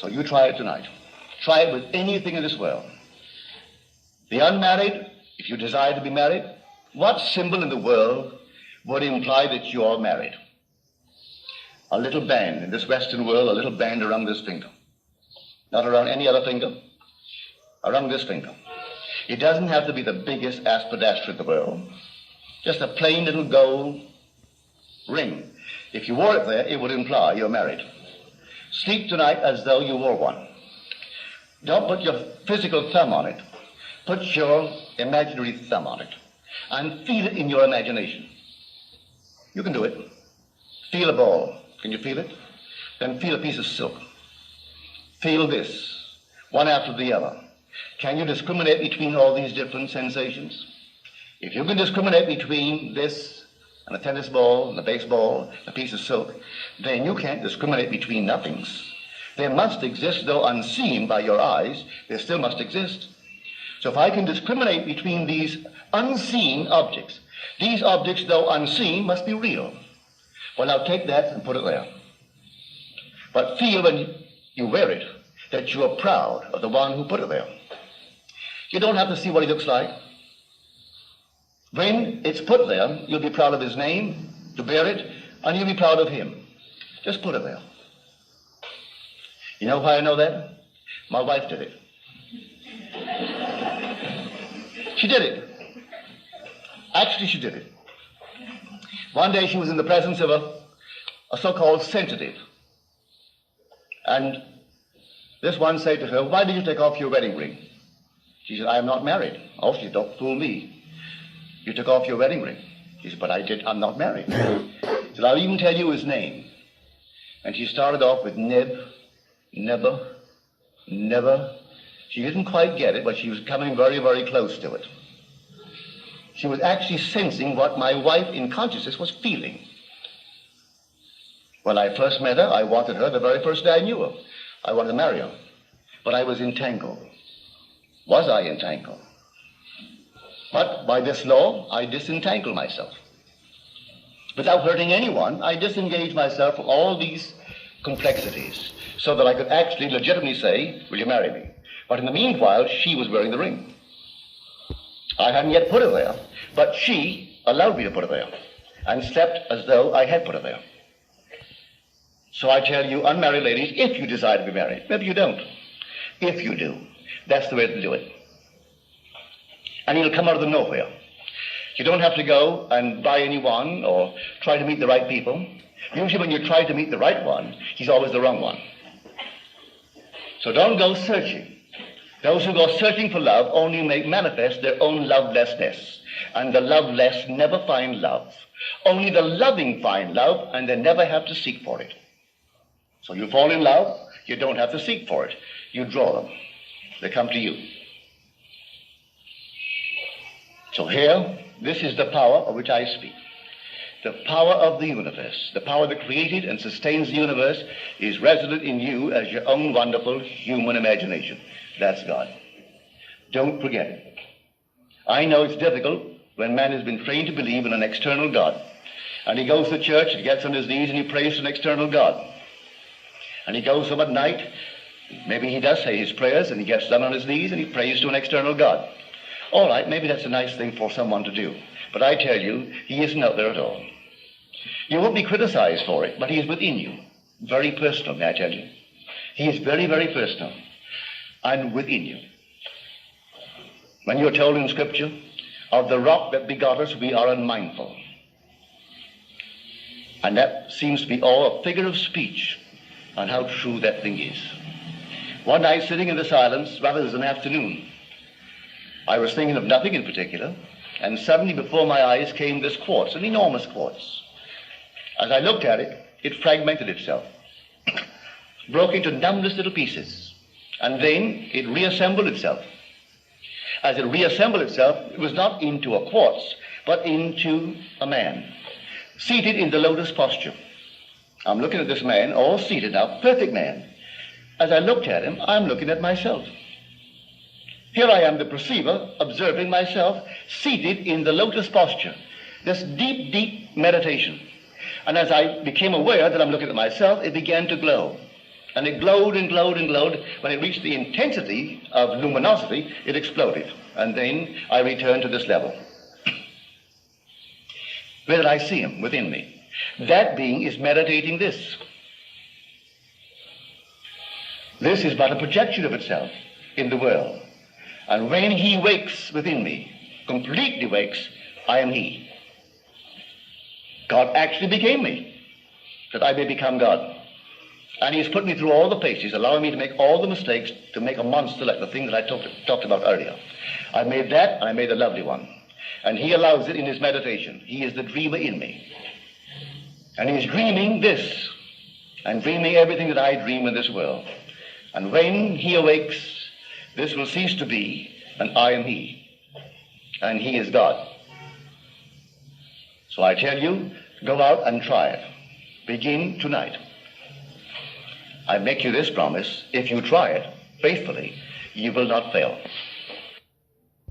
So you try it tonight. Try it with anything in this world. The unmarried, if you desire to be married, what symbol in the world would imply that you are married? A little band in this Western world, a little band around this finger. Not around any other finger, around this finger. It doesn't have to be the biggest aspidastra in the world. Just a plain little gold ring. If you wore it there, it would imply you're married. Sleep tonight as though you wore one. Don't put your physical thumb on it. Put your imaginary thumb on it and feel it in your imagination. You can do it. Feel a ball. Can you feel it? Then feel a piece of silk. Feel this, one after the other. Can you discriminate between all these different sensations? If you can discriminate between this and a tennis ball and a baseball, a piece of silk, then you can't discriminate between nothings. They must exist, though unseen by your eyes, they still must exist. So if I can discriminate between these unseen objects, these objects, though unseen, must be real. Well, now take that and put it there. But feel when you wear it that you are proud of the one who put it there. You don't have to see what he looks like. When it's put there, you'll be proud of his name, to bear it, and you'll be proud of him. Just put it there. You know why I know that? My wife did it. She did it. Actually, she did it. One day she was in the presence of a so-called sensitive. And this one said to her, "Why did you take off your wedding ring?" She said, "I am not married." "Oh," she said, "don't fool me. You took off your wedding ring." She said, "But I'm not married." She said, "I'll even tell you his name." And she started off with never. She didn't quite get it, but she was coming very, very close to it. She was actually sensing what my wife in consciousness was feeling. When I first met her, I wanted her the very first day I knew her. I wanted to marry her. But I was entangled. Was I entangled? But by this law, I disentangled myself. Without hurting anyone, I disengaged myself from all these complexities so that I could actually legitimately say, "Will you marry me?" But in the meanwhile, she was wearing the ring. I hadn't yet put it there, but she allowed me to put it there and slept as though I had put it there. So I tell you, unmarried ladies, if you desire to be married, maybe you don't. If you do, that's the way to do it. And it'll come out of the nowhere. You don't have to go and buy anyone or try to meet the right people. Usually when you try to meet the right one, he's always the wrong one. So don't go searching. Those who go searching for love only make manifest their own lovelessness. And the loveless never find love. Only the loving find love, and they never have to seek for it. So you fall in love, you don't have to seek for it. You draw them. They come to you. So here, this is the power of which I speak. The power of the universe, the power that created and sustains the universe, is resident in you as your own wonderful human imagination. That's God. Don't forget it. I know it's difficult when man has been trained to believe in an external God. And he goes to church and gets on his knees and he prays to an external God. And he goes home at night, maybe he does say his prayers and he gets down on his knees and he prays to an external God. All right, maybe that's a nice thing for someone to do. But I tell you, he isn't out there at all. You won't be criticized for it, but he is within you. Very personal, may I tell you. He is very, very personal. And within you. When you're told in Scripture, of the rock that begot us, we are unmindful. And that seems to be all a figure of speech on how true that thing is. One night, sitting in the silence, rather as an afternoon, I was thinking of nothing in particular, and suddenly before my eyes came this quartz, an enormous quartz. As I looked at it, it fragmented itself, broke into numberless little pieces, and then it reassembled itself. As it reassembled itself, it was not into a quartz, but into a man, seated in the lotus posture. I'm looking at this man, all seated now, perfect man. As I looked at him, I'm looking at myself. Here I am, the perceiver, observing myself, seated in the lotus posture, this deep, deep meditation. And as I became aware that I'm looking at myself, it began to glow. And it glowed and glowed and glowed. When it reached the intensity of luminosity, it exploded. And then I returned to this level. Where did I see him? Within me. That being is meditating this. This is but a projection of itself in the world. And when he wakes within me, completely wakes, I am he. God actually became me, that I may become God. And he's put me through all the paces, allowing me to make all the mistakes, to make a monster like the thing that I talked about earlier. I made that, and I made a lovely one. And he allows it in his meditation. He is the dreamer in me. And he's dreaming this, and dreaming everything that I dream in this world. And when he awakes, this will cease to be, and I am he. And he is God. So I tell you, go out and try it. Begin tonight. I make you this promise: if you try it faithfully, you will not fail.